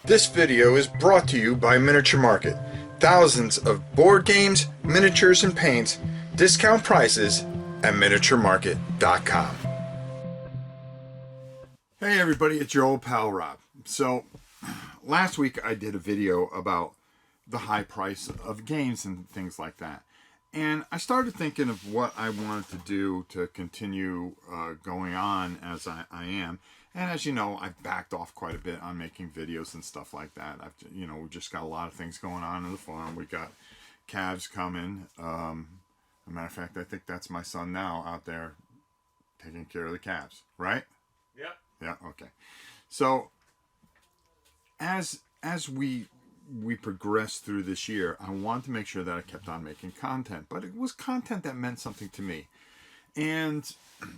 This video is brought to you by Miniature Market. Thousands of board games, miniatures, and paints, discount prices at miniaturemarket.com. Hey everybody, it's your old pal Rob. So, last week I did a video about the high price of games and things like that. And I started thinking of what I wanted to do to continue going on as I am. And as you know, I've backed off quite a bit on making videos and stuff like that. We've just got a lot of things going on in the farm. We got calves coming. As a matter of fact, I think that's my son now out there taking care of the calves, right? Yep. Yeah, okay. So as we progressed through this year, I wanted to make sure that I kept on making content, but it was content that meant something to me. And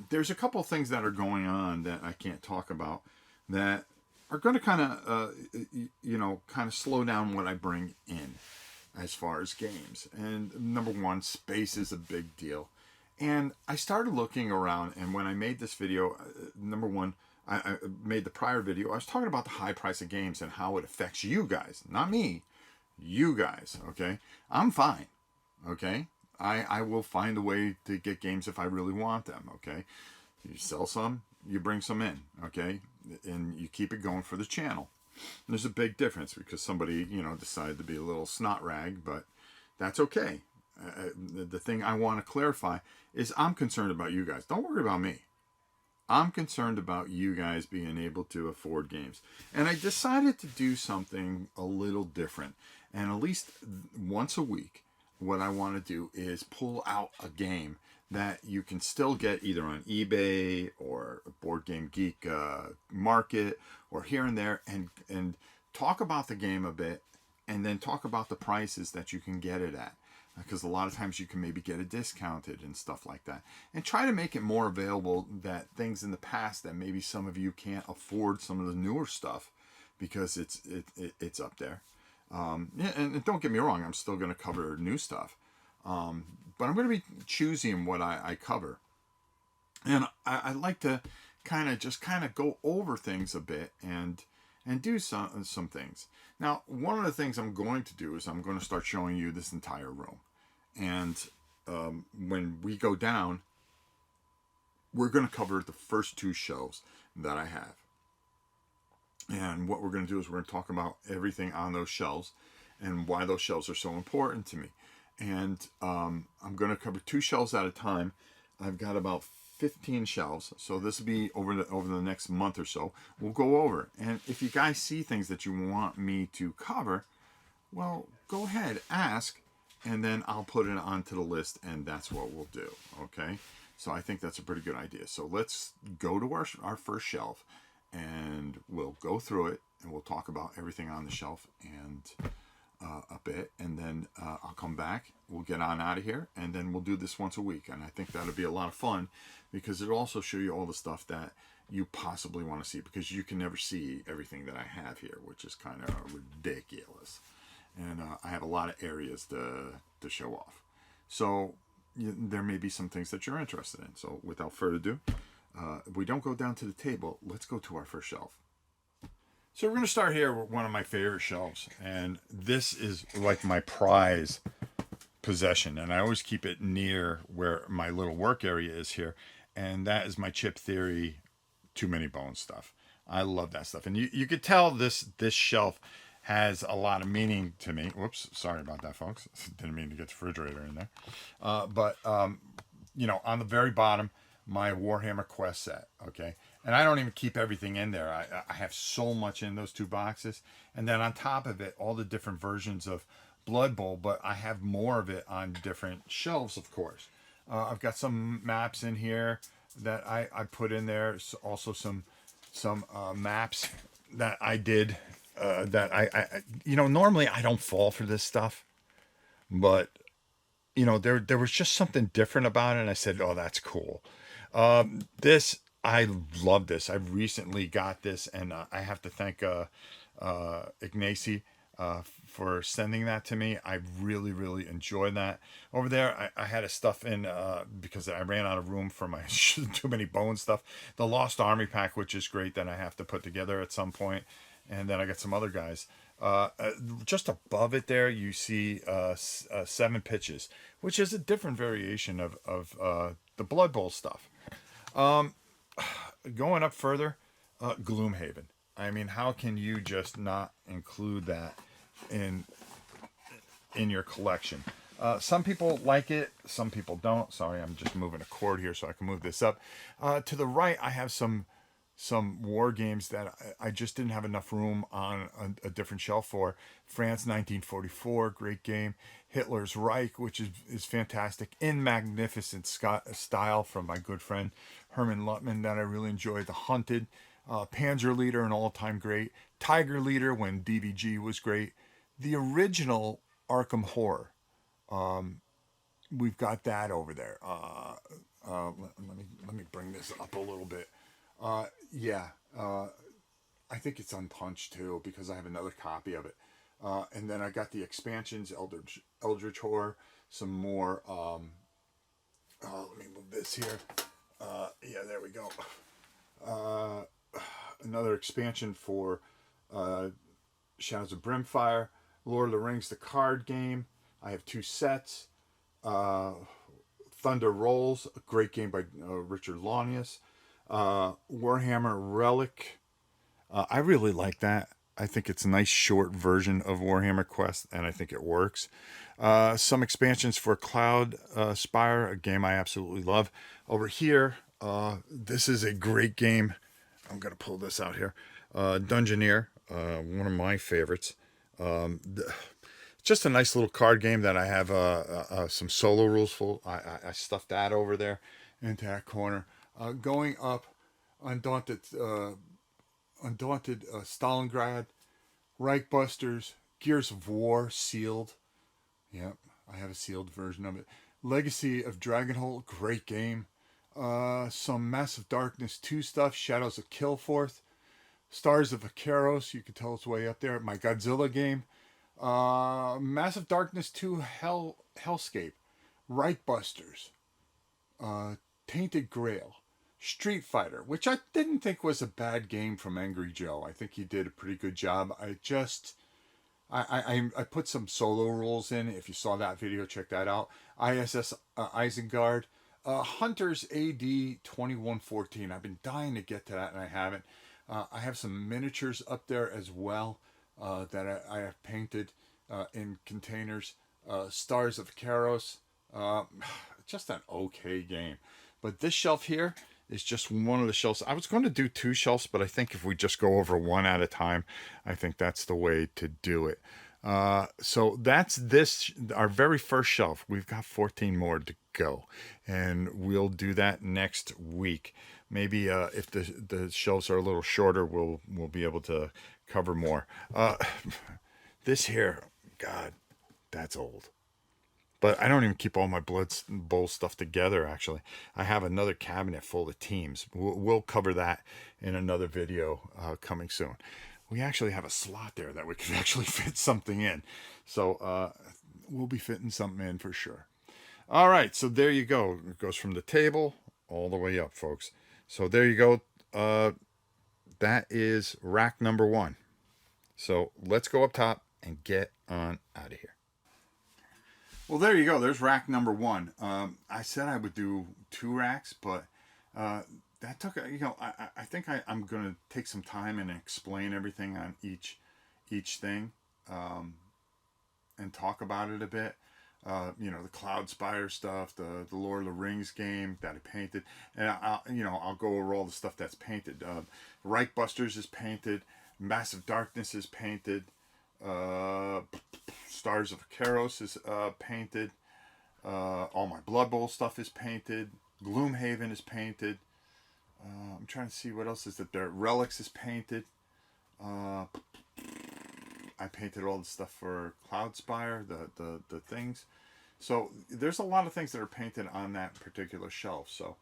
there's a couple of things that are going on that I can't talk about that are going to kind of slow down what I bring in as far as games. And number one, space is a big deal. And I started looking around, and when I made this video, number one, I made the prior video, I was talking about the high price of games and how it affects you guys. Not me, you guys, okay? I'm fine, okay? I will find a way to get games if I really want them, okay? You sell some, you bring some in, okay? And you keep it going for the channel. And there's a big difference because somebody, decided to be a little snot rag, but that's okay. The thing I want to clarify is I'm concerned about you guys. Don't worry about me. I'm concerned about you guys being able to afford games. And I decided to do something a little different. And at least once a week, what I want to do is pull out a game that you can still get either on eBay or Board Game Geek Market or here and there, and talk about the game a bit, and then talk about the prices that you can get it at. Because a lot of times you can maybe get it discounted and stuff like that. And try to make it more available, that things in the past that maybe some of you can't afford some of the newer stuff because it's up there. And don't get me wrong, I'm still going to cover new stuff. But I'm going to be choosing what I cover. And I like to kind of go over things a bit and do some things. Now, one of the things I'm going to do is I'm going to start showing you this entire room. And when we go down, we're going to cover the first two shelves that I have. And what we're going to do is we're going to talk about everything on those shelves and why those shelves are so important to me. And I'm going to cover two shelves at a time. I've got about 15 shelves, so this will be over the next month or so. We'll go over, and if you guys see things that you want me to cover, well, go ahead, ask, and then I'll put it onto the list, and that's what we'll do. Okay, so I think that's a pretty good idea. So let's go to our first shelf, and we'll go through it, and we'll talk about everything on the shelf and a bit, and then I'll come back, we'll get on out of here, and then we'll do this once a week. And I think that'll be a lot of fun because it'll also show you all the stuff that you possibly want to see, because you can never see everything that I have here, which is kind of ridiculous. And I have a lot of areas to show off, so there may be some things that you're interested in. So without further ado, if we don't go down to the table, let's go to our first shelf. So we're going to start here with one of my favorite shelves, and this is like my prize possession, and I always keep it near where my little work area is here, and that is my Chip Theory Too Many Bones stuff. I love that stuff, and you could tell this shelf has a lot of meaning to me. Whoops, sorry about that, folks. Didn't mean to get the refrigerator in there. But on the very bottom, my Warhammer Quest set, okay? And I don't even keep everything in there. I have so much in those two boxes. And then on top of it, all the different versions of Blood Bowl, but I have more of it on different shelves, of course. I've got some maps in here that I put in there. Also some maps that I did that I normally I don't fall for this stuff. But, there was just something different about it. And I said, oh, that's cool. I love this. I recently got this, and I have to thank Ignacy for sending that to me. I really, really enjoyed that. Over there, I had a stuff in because I ran out of room for my Too Many Bones stuff. The Lost Army pack, which is great, that I have to put together at some point. and then I got some other guys. Just above it there, you see 7 pitches, which is a different variation of the Blood Bowl stuff. Going up further, Gloomhaven. I mean, how can you just not include that in your collection? Some people like it, some people don't. Sorry, I'm just moving a cord here so I can move this up. To the right, I have some war games that I just didn't have enough room on a different shelf for. France 1944, great game. Hitler's Reich, which is fantastic, in magnificent style from my good friend Herman Luttman that I really enjoyed. The Hunted, Panzer Leader, an all-time great. Tiger Leader when DVG was great. The original Arkham Horror. We've got that over there. Let me bring this up a little bit. Yeah, I think it's unpunched too because I have another copy of it. And then I got the expansions, Eldritch Horror, some more. Let me move this here. Yeah, there we go. Another expansion for Shadows of Brimfire, Lord of the Rings, the card game. I have 2 sets. Thunder Rolls, a great game by Richard Launius. Warhammer Relic. I really like that. I think it's a nice short version of Warhammer Quest, and I think it works. Some expansions for Cloud Spire, a game I absolutely love. Over here, this is a great game. I'm going to pull this out here. Dungeoneer, one of my favorites. Just a nice little card game that I have some solo rules for. I stuffed that over there into that corner. Going up, Undaunted Stalingrad, Reichbusters, Gears of War sealed. Yep, I have a sealed version of it. Legacy of Dragonholt, great game. Some Massive Darkness 2 stuff, Shadows of Killforth, Stars of Akaros, you can tell it's way up there. My Godzilla game. Massive Darkness 2 Hellscape, Reichbusters, Tainted Grail, Street Fighter, which I didn't think was a bad game from Angry Joe. I think he did a pretty good job. I put some solo rules in. If you saw that video, check that out. ISS Isengard, Hunters AD 2114. I've been dying to get to that and I haven't. I have some miniatures up there as well that I have painted in containers. Stars of Karos, just an okay game. But this shelf here is just one of the shelves. I was going to do 2 shelves, but I think if we just go over one at a time, I think that's the way to do it. So that's our very first shelf. We've got 14 more to go, and we'll do that next week. Maybe if the shelves are a little shorter, we'll be able to cover more. This here, God, that's old. But I don't even keep all my Blood Bowl stuff together, actually. I have another cabinet full of teams. We'll cover that in another video coming soon. We actually have a slot there that we can actually fit something in. So we'll be fitting something in for sure. All right, so there you go. It goes from the table all the way up, folks. So there you go. That is rack number 1. So let's go up top and get on out of here. Well, there you go. There's rack number 1. I said I would do 2 racks, but that took, I think I'm going to take some time and explain everything on each thing and talk about it a bit. The Cloud Spire stuff, the Lord of the Rings game that I painted, and I'll go over all the stuff that's painted. Reichbusters is painted, Massive Darkness is painted, Stars of Karos is painted, all my Blood Bowl stuff is painted, Gloomhaven is painted. I'm trying to see what else is there. Relics is painted. I painted all the stuff for Cloud Spire, the things. So there's a lot of things that are painted on that particular shelf. So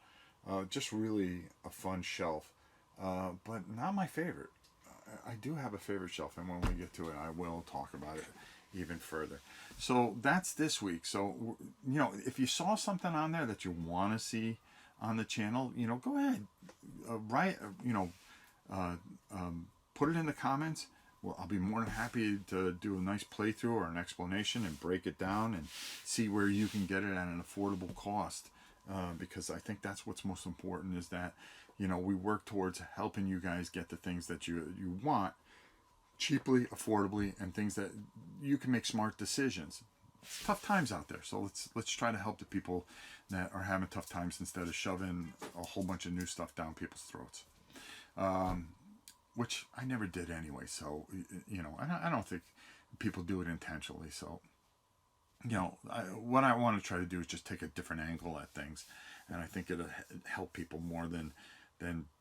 just really a fun shelf, but not my favorite. I do have a favorite shelf, and when we get to it, I will talk about it even further. So that's this week. So if you saw something on there that you want to see on the channel, go ahead, write, put it in the comments. Well, I'll be more than happy to do a nice playthrough or an explanation and break it down and see where you can get it at an affordable cost. Because I think that's what's most important, is that, you know, we work towards helping you guys get the things that you want cheaply, affordably, and things that you can make smart decisions. It's tough times out there, so let's try to help the people that are having tough times instead of shoving a whole bunch of new stuff down people's throats. Which I never did anyway. So, you know, I don't think people do it intentionally. So, you know, what I want to try to do is just take a different angle at things, and I think it'll help people more than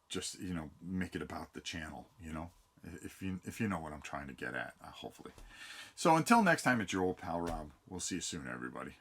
just, you know, make it about the channel. You know, if you know what I'm trying to get at, hopefully. So until next time, it's your old pal Rob. We'll see you soon, everybody.